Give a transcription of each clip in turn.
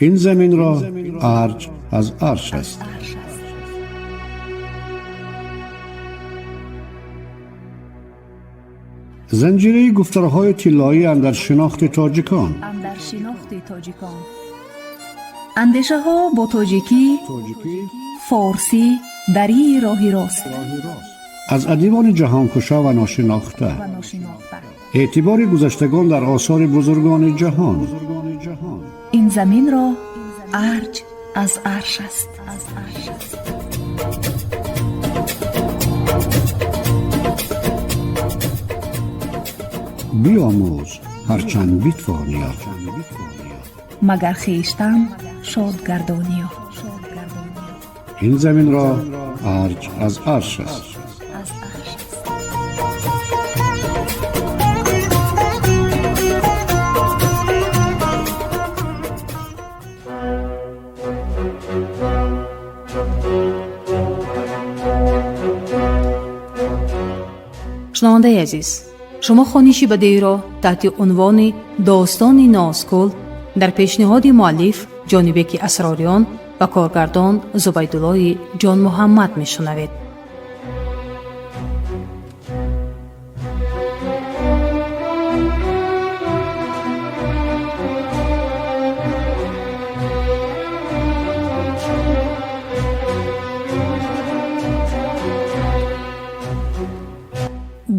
این زمین را ارج از عرش است. زنجیره گفتارهای طلایی اندر شناخت تاجیکان. اندیشه ها با تاجیکی، فارسی، دری راهی راست. از ادیبان جهانکشا و ناشناخته. اعتبار گذشتگان در آثار بزرگان جهان. این زمین را ارج از عرش است. بیاموز هرچند بیتوانیا، مگر خویشتن شاد گردانیا. این زمین را ارج از عرش است. شنونده عزیز، شما خوانشی بدیعی را تحت عنوان داستان نازگل در پیشنهاد مؤلف جانبک اسراریان و کارگردان زبیدالله جان محمد میشنوید.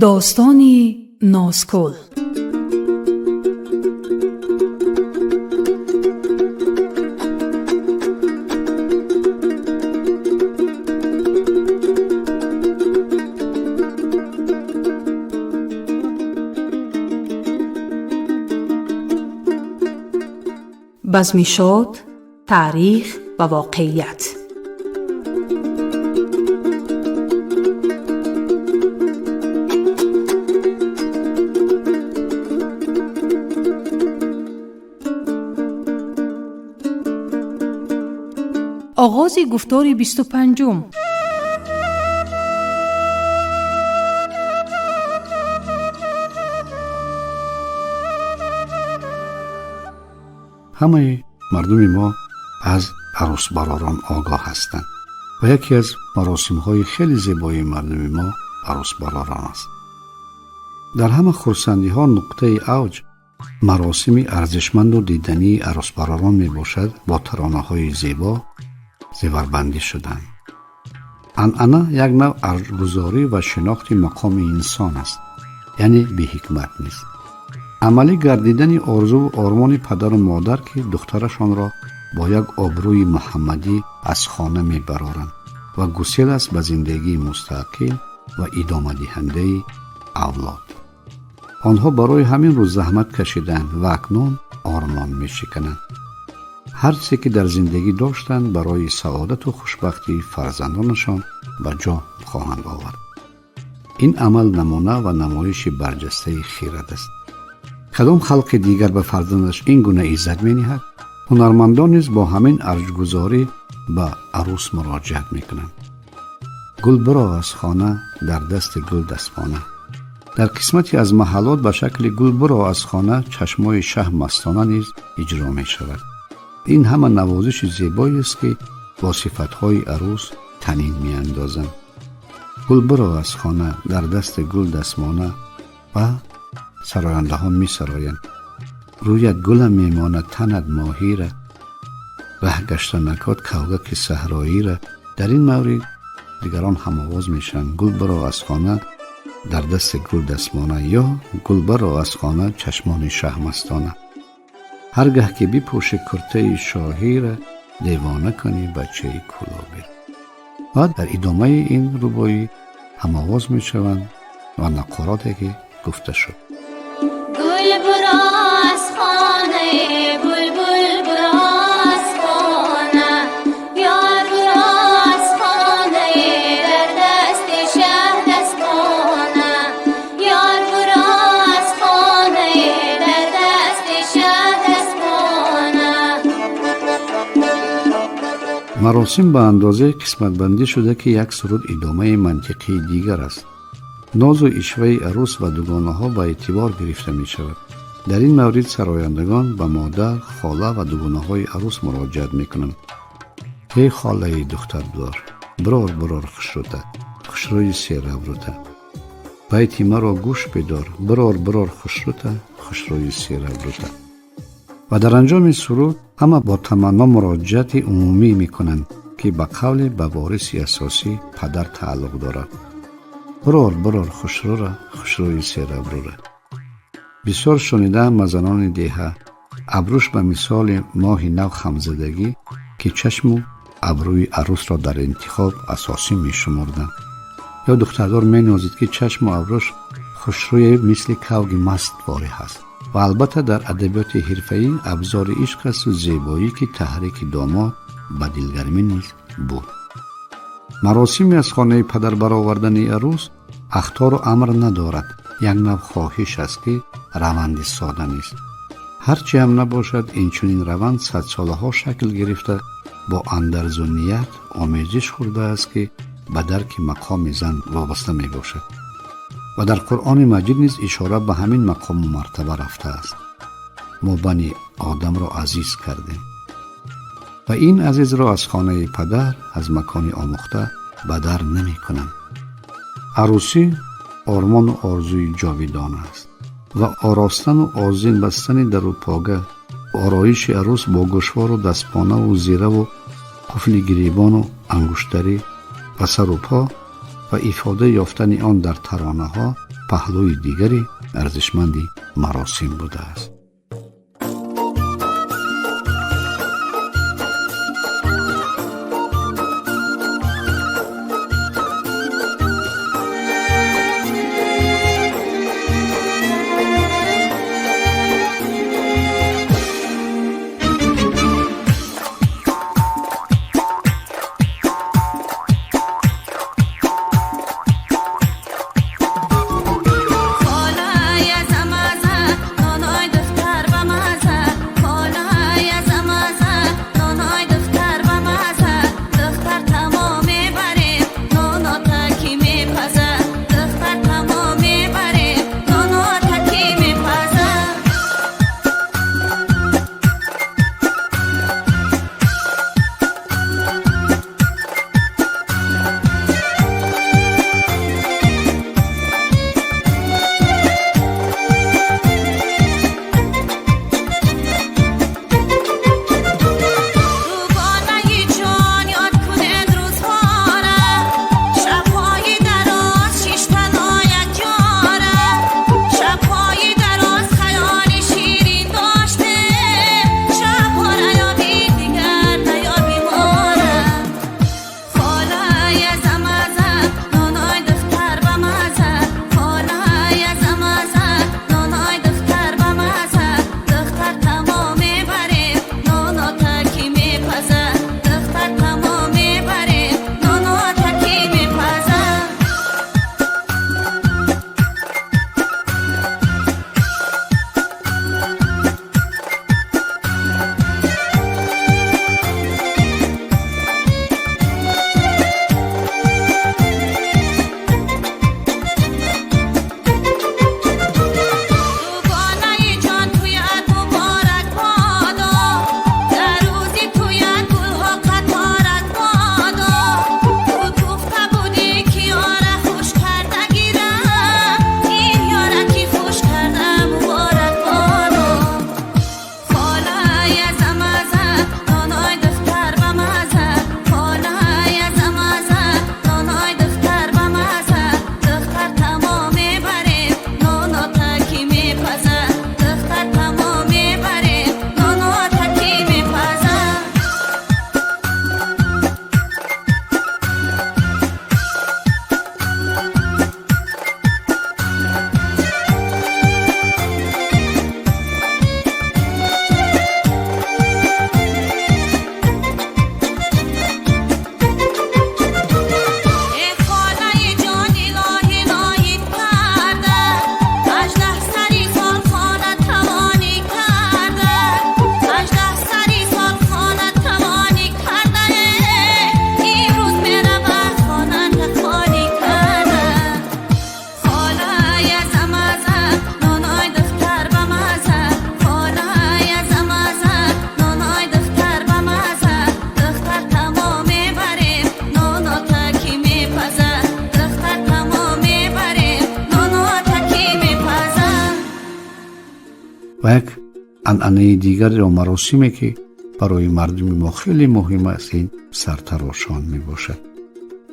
داستان نازگل. بزمیشات، تاریخ و واقعیت. آغاز گفتار 25. همه مردم ما از عروس براران آگاه هستند و یکی از مراسم های خیلی زیبای مردم ما عروس براران است. در همه خرسندی ها نقطه اوج مراسم ارزشمند و دیدنی عروس براران می باشد. با ترانه های زیبا زیوربندی شدند. عنعنه یک نوع ارزگذاری و شناخت مقام انسان است، یعنی بی حکمت نیست. عملی گردیدن آرزو و آرمان پدر و مادر که دخترشان را با یک آبروی محمدی از خانه می برارند و گسیل است به زندگی مستقل و ادامه دهنده اولاد. آنها برای همین روز زحمت کشیدند و اکنون آرمان می شکنند. هر چیزی که در زندگی داشتند برای سعادت و خوشبختی فرزندانشان به جا خواهند آورد. این عمل نمونه و نمایش برجسته خیرت است. کدام خلق دیگر به فرزندش این گونه عزت می نهد؟ هنرمندان نیز با همین ارجگذاری به عروس مراجعت می کنند. گل برآ از خانه در دست گل دستمانه. در قسمتی از محلات به شکل گل برآ از خانه چشمای شه مستانه نیز اجرا می شود. این همه نوازش زیبایی است که با صفتهای عروس طنین می اندازند. گل برآ از خانه در دست گل دستمانه و سراینده ها می سرایند. رویت گلم می ماند تنت ماهی را، ره گشته نکات کوگک صحرایی را. در این مورد دیگران هم آواز می شوند گل برآ از خانه در دست گل دستمانه یا گل برآ از خانه چشمان شه مستانه. هرگه که بپوشی کرته شاهی را، دیوانه کنی بچه کلابی. و در ادامه این ربایی هم آواز می شوند و نقاراتی که گفته شد. گل برآ از خانه بلبل برآ از خانه، یار برآ از خانه در دست شه دستمانه، یار برآ از خانه در دست شه دستمانه. مراسم به اندازه قسمت بندی شده که یک سرود ادامه منطقی دیگر است. ناز و اشوه عروس و دوگانه ها به اعتبار گرفته می شود. در این مورد سرایندگان به مادر، خاله و دوگانه های عروس مراجعت میکنند. ای خاله دختر دار، برار خوشروته، خوشروی سیر روروته. بیتی مرا گوش بدار، برار خوشروته، خوشروی سیر روروته. و در انجام سرود همه با تمنا مراجعت عمومی میکنند که به قول به وارث اساسی پدر تعلق دارد. برار خوشروره، خوشروی سیر روروره. بسیار شنیدم از زنان دیه ابروش به مثال ماه نو خمزدگی که چشم و ابروی عروس را در انتخاب اساسی می شمردن. یا دختردار می نازید که چشم و ابروش خوشروی مثل کوگ مست واره است. و البته در ادبیات حرفه‌ای ابزار عشق است و زیبایی که تحریک داماد به دلگرمی نیز بود. مراسمی از خانه پدر برآوردن عروس اخطار و امر ندارد. یک نوع خواهش است که روند ساده نیست. هرچی هم نباشد این چنین روند 100 ساله ها شکل گرفته با اندرز و نیت آمیزش خورده است که به درک مقام زن وابسته می باشد. و در قرآن مجید نیز اشاره به همین مقام و مرتبه رفته است. ما بنی آدم را عزیز کردیم و این عزیز را از خانه پدر از مکان آموخته به در نمی کنند. عروسی آرمان و آرزوی جاویدان است و آراستن و آذین بستن در و پاگه و آرایش عروس با گوشوار و دستپانه و زیره و قفل گریبان و انگشتری و سر و پا و افاده یافتن آن در ترانه ها پهلوی دیگری ارزشمندی مراسم بوده است. خالای زمازه نانای دختر و یک عنعنه دیگر یا مراسمی که برای مردم ما خیلی مهم است این سرتراشان می باشد.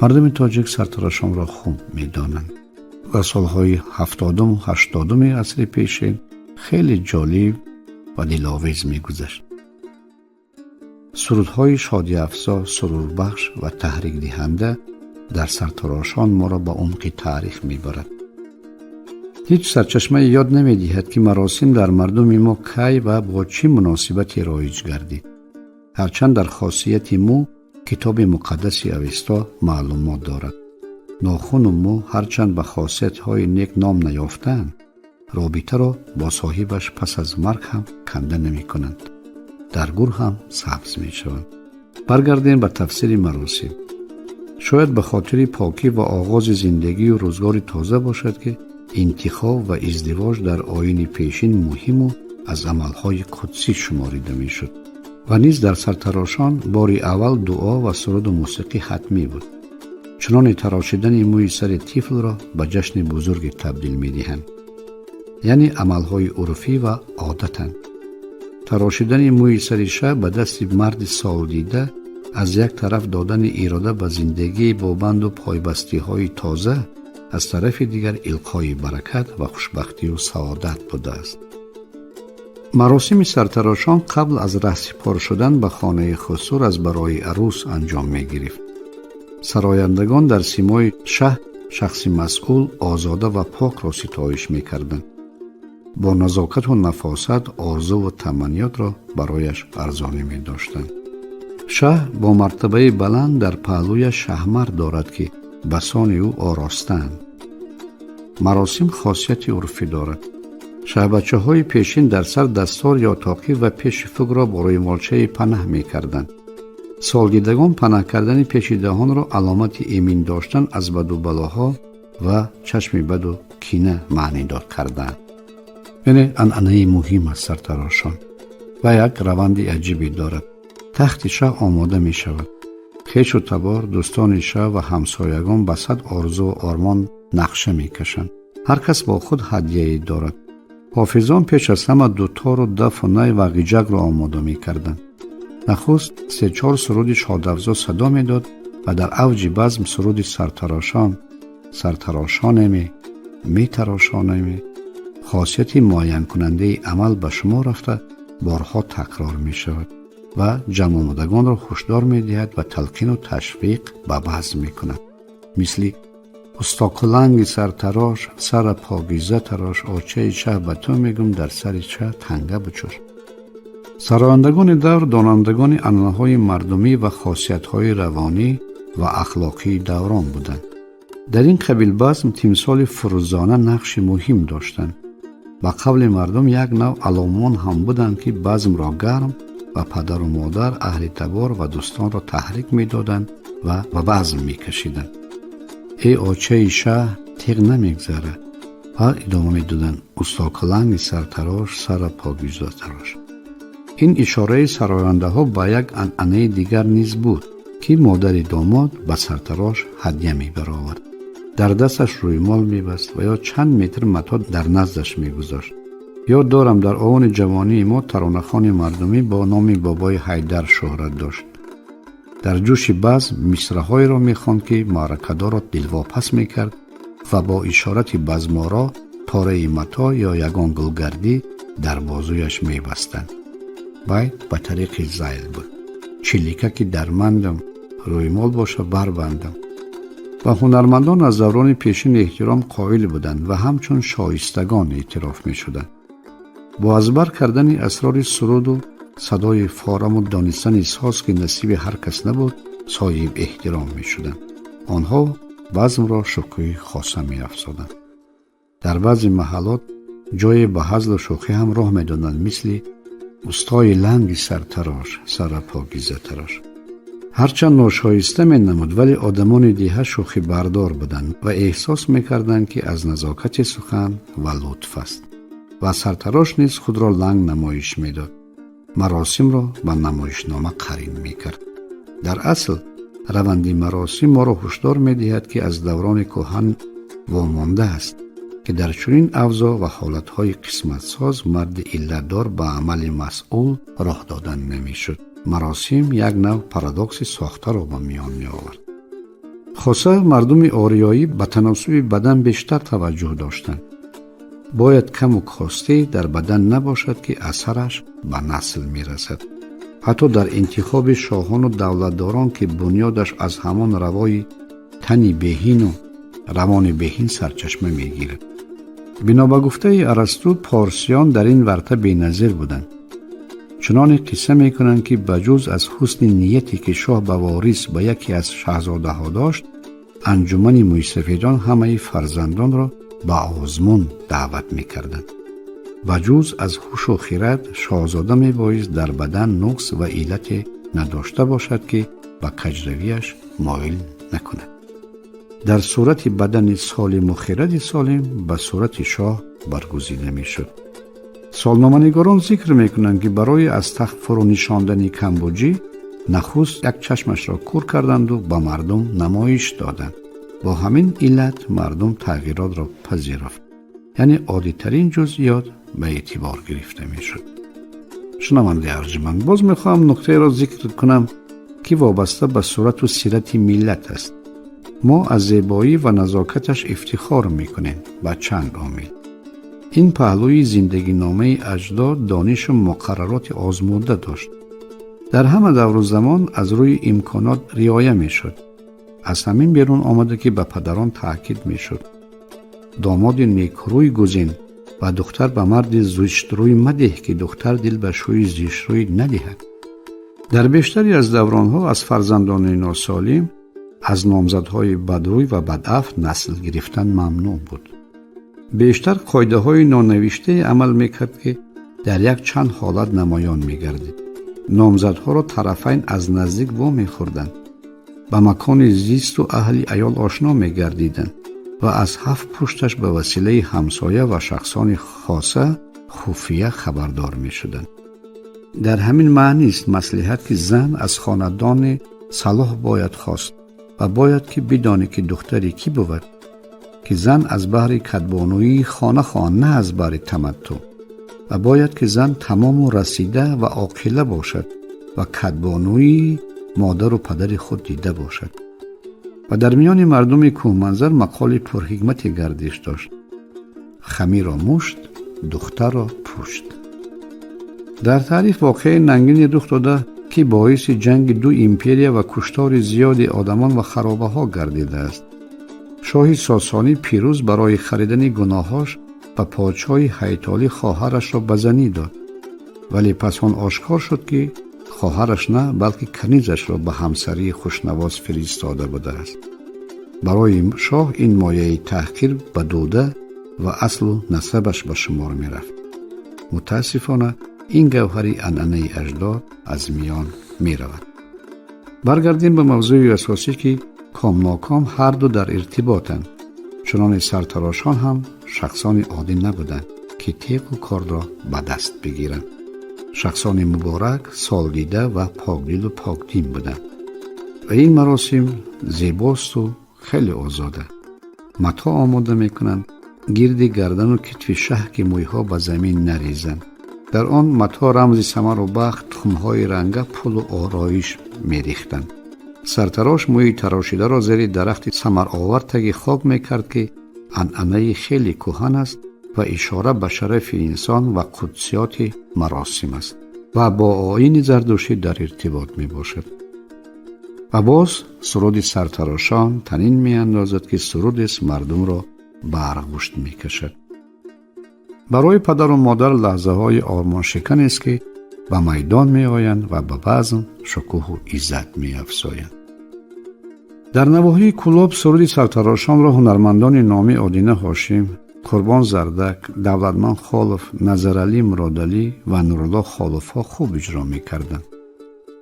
مردم تاجیک سرتراشان را خوب می دانند و سالهای 70 و 80 عصر پیشین خیلی جالب و دلآویز می گذشت. سرودهای شادی افزا، سرور بخش و تحریک دهنده در سرتراشان ما را به عمق تاریخ می برد. هیچ سرچشمه یاد نمی دهد که مراسم در مردم ما کی و با چه مناسبتی رایج گردید. هرچند در خاصیت مو کتاب مقدس اوستا معلومات دارد. ناخن و مو هرچند به خاصیت های نیک نام نیافتند، رابطه را با صاحبش پس از مرگ هم کنده نمی کنند. در گور هم سبز می شوند. برگردیم به تفسیر مراسم. شاید به خاطر پاکی و آغاز زندگی و روزگار تازه باشد که انتخاب و ازدواج در آیین پیشین مهم و از عملهای قدسی شماریده می شد. و نیز در سرتراشان باری اول دعا و سرود و موسیقی حتمی بود. چنان تراشیدن موی سر طفل را به جشن بزرگ تبدیل می دهند. یعنی عملهای عرفی و عادتند. تراشیدن موی سر شه به دست مرد سال دیده از یک طرف دادن اراده به زندگی با بند و پایبستی های تازه، از طرف دیگر القای برکت و خوشبختی و سعادت بوده است. مراسم سرتراشان قبل از رهسپار شدن به خانه خسرو از برای عروس انجام می گرفت. سرایندگان در سیمای شه شخص مسئول، آزاده و پاک را ستایش می کردند. با نزاکت و نفاست آرزو و تمنیات را برایش ارزانی می داشتند. شه با مرتبه بلند در پهلوی شهمر دارد که بسان او آراستند. مراسم خاصیت عرفی دارد. شه بچه های پیشین در سر دستار یا تاقی و پیش فگ را برای مالچه پناه می کردند. سالگیدگان پناه کردن پیش دهان را علامت ایمن داشتن از بد و بلاها و چشم بد و کینه معنی داد کردند. یعنی عنعنه مهم است سرتراشان و یک روند عجیبی دارد. تخت شه آماده می شود. خویش و تبار، دوستان شه و همسایگان به صد آرزو و آرمان نقشه می کشند. هر کس با خود هدیه‌ای دارد. حافظان پیش از همه دوتار و دف و نی و غیجک را آماده می کردند. نخست 3-4 سرود شادافزا صدا می داد و در اوج بزم سرود سرتراشانمی می تراشانمی خاصیتی معین کننده عمل به شما رفته بارها تکرار می شود و جمع آمدگان را هشدار می دهد و تلقین و تشویق به بزم می کند. مثل استاکلنگ سرتراش، سر پاگیزه تراش، آچه شه به تو میگم در سر چه تنگه بچوش. سرایندگان دور دانندگان عنعنه‌های مردمی و خاصیت‌های روانی و اخلاقی دوران بودند. در این قبیل بزم تمثال فروزانه نقش مهم داشتند. با قول مردم یک نوع علمان هم بودند که بزم را گرم و پدر و مادر، اهل تبار و دوستان را تحریک می دادند و به بزم می کشیدند. ای آچه شه تیغ نمیگذره و ادامه می دادند استاکلنگ سرتراش، سر پاگیزه تراش. این اشاره سراینده ها با یک عنعنه دیگر نیز بود که مادر داماد به سرتراش هدیه می برآورد. در دستش رویمال می بست و یا چند متر متا در نزدش می گذاشت. یاد دارم در آن جوانی ما ترانه‌خوان مردمی با نام بابای حیدر شهرت داشت. در جوش بزم مصرع‌های را می خواند که معرکه‌دار را دلواپس می کرد و با اشارت بزمارا پاره متا یا یگان گلگردی در بازویش می بستند. باید به طریق زیل بود. چلیکه که درمندم، رویمال باشه بربندم. و هنرمندان از دوران پیشین احترام قائل بودند و همچون شایستگان اعتراف می شدند. با ازبر کردن اسرار سرود و صدای فارم و دانستن احساس که نصیب هر کس نبود صاحب احترام می شدند. آنها بزم را شوخی خاصه می افزودند. در بعضی محلات جای به هزل و شوخی هم راه می دادند، مثل استای لنگ سرتراش، سر پاگیزه تراش. هرچند ناشایسته می نمود ولی آدمان دیه شوخی بردار بودند و احساس می کردند که از نزاکت سخن و لطف است. و سرتراش نیز خود را لنگ نمایش می داد. مراسم را به نمایشنامه قرین می کرد. در اصل روند مراسم ما را هشدار می دهد که از دوران کهن وامانده است که در چنین اوضاع و حالتهای قسمت ساز مرد علتدار به عمل مسئول راه دادن نمیشد. مراسم یک نوع پارادوکس ساخته را به میان می آورد. خاصه مردم آریایی به تناسب بدن بیشتر توجه داشتند. باید کم و کاسته در بدن نباشد که اثرش به نسل می رسد. حتی در انتخاب شاهان و دولتداران که بنیادش از همان روای تنی بهین و روان بهین سرچشمه می گیرد. بنا به گفته ارسطو، پارسیان در این ورطه بی‌نظیر بودند. چنان قصه می کنند که بجز از حسن نیتی که شاه به وارث به یکی از شاهزاده ها داشت، انجمن مویسفیدان همه فرزندان را به آزمون دعوت می کردند. بجز از هوش و خرد، شاهزاده می بایست در بدن نقص و علت نداشته باشد که به کجرویش مایل نکند. در صورت بدن سالم و خرد سالم به صورت شاه برگزیده می شد. سالنامه‌نگاران ذکر می کنند که برای از تخت فرو نشاندن کمبوجی نخست یک چشمش را کور کردند و به مردم نمایش دادند. با همین علت مردم تغییرات را پذیرفت. یعنی عادی ترین جزئیات به اعتبار گرفته می شد. شنونده ارجمند، باز می خواهم نکته را ذکر کنم که وابسته به صورت و سیرت ملت است. ما از زیبایی و نزاکتش افتخار می کنیم به چند عامل. این پهلوی زندگی نامه اجداد دانش و مقررات آزموده داشت. در همه دور و زمان از روی امکانات رعایت می شد. از همین بیرون آمده که به پدران تاکید می شد. داماد نیکروی گزین و دختر به مرد زشتروی مده که دختر دل به شوی زشتروی ندهد. در بیشتری از دورانها از فرزندان ناسالم از نامزدهای بدروی و بدعفت نسل گرفتن ممنوع بود. بیشتر قاعده های نانوشته عمل میکرد که در یک چند حالت نمایان میگردید. نامزدها را طرفین از نزدیک وا میخوردند. به مکان زیست و اهل عیال آشنا میگردیدند و از هفت پشتش به وسیله همسایه و شخصان خاصه خفیه خبردار میشدند. در همین معنی است مصلحت که زن از خاندان صلاح باید خواست و باید که بدانی که دختری کی بود، که زن از بهر کدبانویی خانه خوان، نه از بهر تمتع، و باید که زن تمام و رسیده و عاقله باشد و کدبانویی مادر و پدر خود دیده باشد. و در میان مردم کوهمنظر مقال پرحکمتی گردش داشت: خمیر را مشت، دختر را پشت. در تاریخ واقعه ننگین رخ داده که باعث جنگ دو امپریا و کشتار زیاد آدمان و خرابه ها گردیده است. شاه ساسانی پیروز برای خریدن گناهاش و پادشاه هیتالی خواهرش را بزنی داد، ولی پس آن آشکار شد که خواهرش نه بلکه کنیزش را به همسری خوشنواز فرستاده بوده است. برای شاه این مایه تحقیر به دوده و اصل و نسبش به شمار می رفت. متاسفانه این گوهری عنعنه اجداد از میان می رود. برگردیم به موضوع اساسی که کام ناکام هر دو در ارتباطند. چنان سرتراشان هم شخصان عادی نبودند که تیغ و کار را به دست بگیرند. شخصان مبارک، سالدیده و پاکدل و پاکدین بودند. و این مراسم زیباست و خیلی آزاده. متاع آماده میکنند گرد گردن و کتف شه که مویها به زمین نریزند. در آن متاع رمز ثمر و بخت، تخمهای رنگه، پول و آرایش میریختند. سرتراش موی تراشیده را زیر درخت ثمر آور تگی خواب میکرد که عنعنه خیلی کهن است و اشاره به شرف انسان و قدسیات مراسم است و با آیین زردشتی در ارتباط می باشد. و باز سرود سرتراشان تنین می اندازد که سرود است مردم را به ارغوشت می کشد. برای پدر و مادر لحظه های آرمان شکن است که به میدان می آیند و به بزم شکوه و عزت می افزایند. در نواحی کلاب سرود سرتراشان را هنرمندان نامی آدینه هاشم، قربان زردک، دولتمند خالف، نظرعلی مرادعلی و نورالله خالف ها خوب اجرا می کردند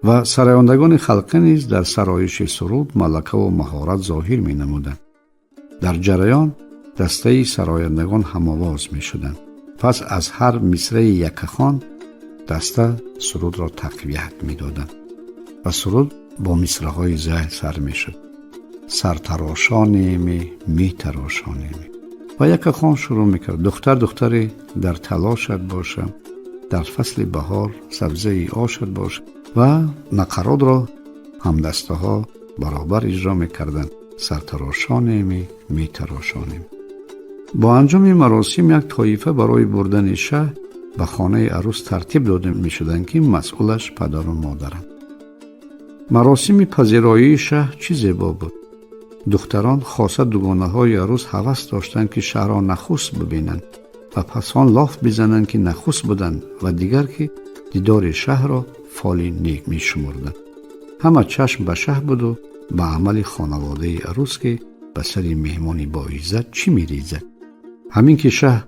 و سرایندگان خلقی نیز در سرایش سرود ملکه و مهارت ظاهر می نمودند. در جریان دسته سرایندگان هم آواز می شدند. پس از هر مصرع یکخوان دسته سرود را تقویت می دادند و سرود با مصرع‌های زهر سر می شد: سرتراشانیم می تراشانیم. و یک خان شروع میکرد دختری در تلاشت باشم، در فصل بهار سبزه آشت باشد و نقرات را همدسته ها برابر اجرا میکردند. سرتراشانیم میتراشانیم. با انجام مراسم یک طایفه برای بردن شه به خانه عروس ترتیب داده میشدند که مسئولش پدر و مادرند. مراسم پذیرایی شه چی زیبا بود. دختران خاصه دوگانه های عروس هوس داشتند که شه را نخست ببینند و پس آن لاف بزنند که نخست بودند و دیگر که دیدار شه را فالی نیک می شمردند. همه چشم به شه بود و به عمل خانواده عروس که به سر مهمانی با عزت چی می ریزد. همین که شه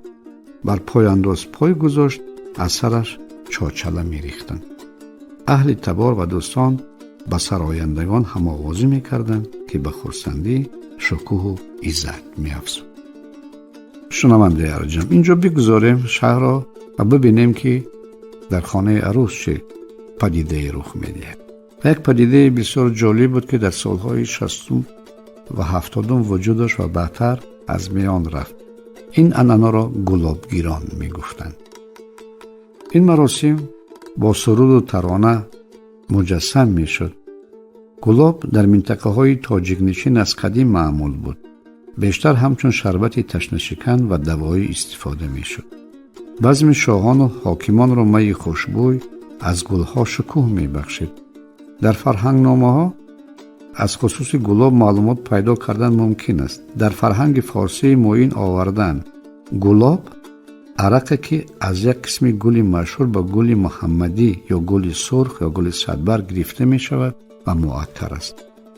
بر پای انداز پای گذاشت از سرش چاچله می ریختند. اهل تبار و دوستان به سرایندگان هماوازی می کردند که به خرسندی شکوه و عزت می افزود. شنونده ارجمند، اینجا بگذاریم شهر را و ببینیم که در خانه عروس چه پدیده رخ می دهد. یک پدیده بسیار جالب بود که در سالهای 60 و 70 وجود داشت و بعدتر از میان رفت. این عنعنه را گلابگیران می گفتند. این مراسم با سرود و ترانه مجسم می شد. گلاب در منطقه های تاجیک نشین از قدیم معمول بود. بیشتر همچون شربت تشنه‌شکن و دوایی استفاده می شد. بزم شاهان و حاکمان را می خوشبوی از گلها شکوه می بخشید. در فرهنگنامه ها از خصوص گلاب معلومات پیدا کردن ممکن است. در فرهنگ فارسی معین آوردن گلاب عرقی که از یک قسم گل مشهور به گل محمدی یا گل سرخ یا گل صدبرگ گرفته می شود و معطر است.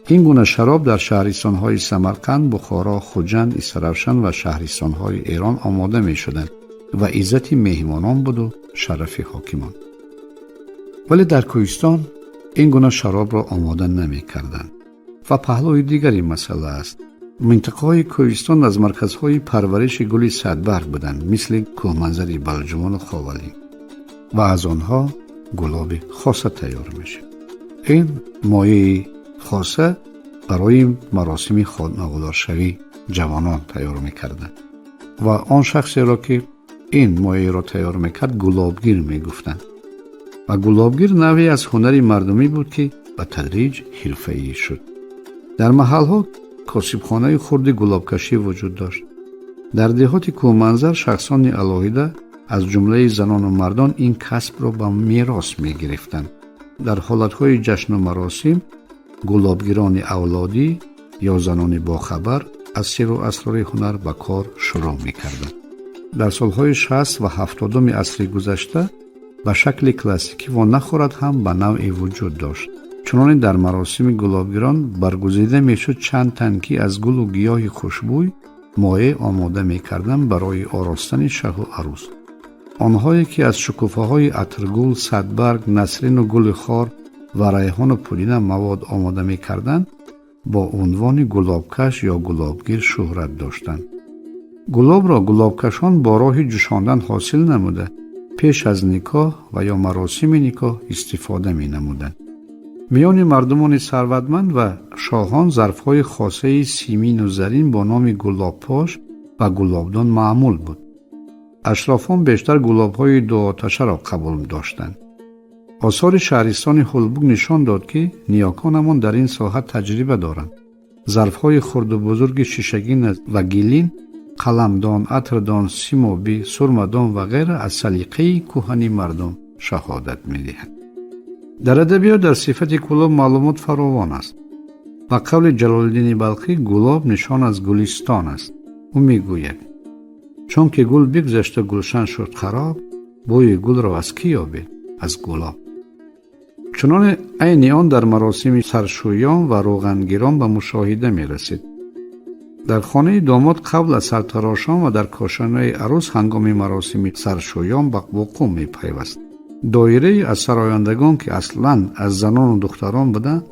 این گونه شراب در شهرستان های سمرقند، بخارا، خوجند، اسفراوشن و شهرستان های ایران آماده می شدند و عزت مهمانان بود و شرف حاکمان. ولی در کوهستان این گونه شراب را آماده نمی کردند و پهلوی دیگری مسئله است. منطقه های کوهستان از مرکزهای پرورش گل صدبرگ بودند، مثل کوهمنظر بلجمان و خاولی و از آنها گلاب خاصه تیار میشه. این مایه خاصه برای مراسم خانوادارشوی جوانان تیار میکردند و آن شخصی را که این مایه را تیار میکرد گلابگیر میگفتند و گلابگیر نوعی از هنری مردمی بود که به تدریج حرفه‌ای شد. در محل‌ها کاسبخانه خرد گلابکشی وجود داشت. در دهات کوهمنظر شخصان علاهیده از جمله زنان و مردان این کسب را به میراث می‌گرفتند. در حالت‌های جشن و مراسم گلابگیران اولادی یا زنان باخبر از سر و اسرار هنر به کار شروع می‌کردند. در سالهای 60 و 70 عصر گذشته به شکل کلاسیکی و نخورد هم به نوعی وجود داشت. چنانکه در مراسم گلابگیران برگزیده میشد چند تنکی از گل و گیاه خوشبوی مایه آماده میکردند برای آراستن شه و عروس. آنهایی که از شکوفه های عطرگل، صدبرگ، نسرین و گل خار و ریحان و پودینه مواد آماده میکردند با عنوان گلابکش یا گلابگیر شهرت داشتند. گلاب را گلابکشان با راه جوشاندن حاصل نموده پیش از نکاح و یا مراسم نکاح استفاده می نمودند. میان مردمان ثروتمند و شاهان ظرف‌های خاصه سیمین و زرین با نام گلابپاش و گلابدان معمول بود. اشرافان بیشتر گلاب‌های دو آتشه را قبول داشتند. آثار شهرستان هولبوگ نشان داد که نیاکانمان در این ساحت تجربه دارند. ظرف‌های خرد و بزرگ شیشگین و گلین، قلمدان، عطردان، سیمابی، سرمدان و غیره از سلیقه کهنی مردم شهادت می‌دهند. در ادبیات در صفت گلاب معلومات فراوان است. و قول جلال الدین بلخی گلاب نشان از گلستان است. او میگوید چون که گل بگذشت و گلشن شد خراب، بوی گل را از کی یابید؟ از گلاب. چنان عین آن در مراسم سرشویان و روغنگیران به مشاهده می رسید. در خانه داماد قبل از سرتراشان و در کاشانه عروس هنگام مراسم سرشویان به وقوع می پیوست. دایره از سرایندگان که اصلاً از زنان و دختران بودند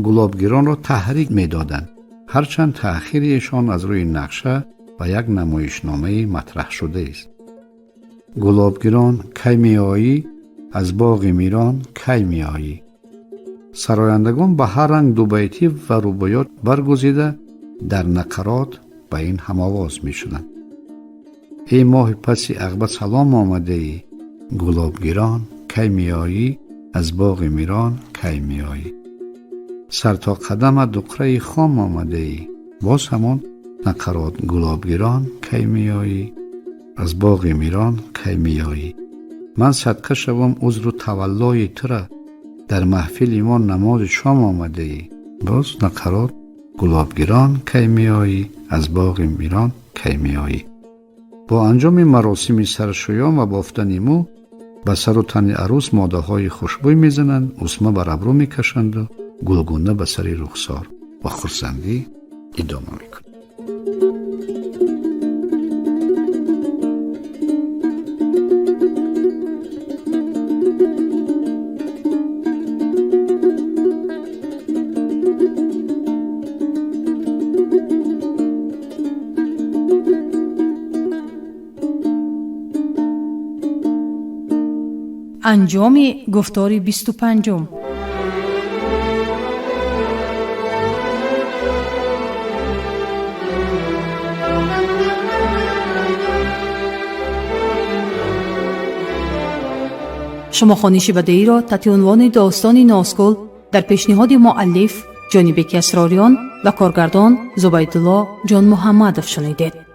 گلابگیران را تحریک می دادند، هرچند تأخیرشان از روی نقشه و یک نمایشنامه مطرح شده است. گلابگیران کی می آیی؟ از باغ میران کی می آیی؟ سرایندگان به هر رنگ دو بیتی و رباعیات برگزیده در نقرات به این هم آواز می شدند. ای ماه پسی عقبه سلام آمده ای، گلابگیران کی میایی، از باغ میران کی میایی. سر تا قدم دقره خام آمده ای، باز همون نقرات گلابگیران کی میایی، از باغ میران کی میایی. من صدقه شوم عذر و تولای تره، در محفل ایمان نماز شام آمده ای، باز نقرات گلابگیران کی میایی، از باغ میران کی میایی. با انجام مراسم سرشویان و بافتن مو به سر و تن عروس ماده های خوشبوی میزنند، اسمه بر ابرو میکشند و گلگونه به سر رخسار و خرسندی ادامه میکنند. انجام گفتار 25. شما خوانش بدیعی را تحت عنوان داستان ناسکل در پیشنهاد مؤلف جانبک اسراران و کارگردان زبیدالله جان محمدов شنیدید.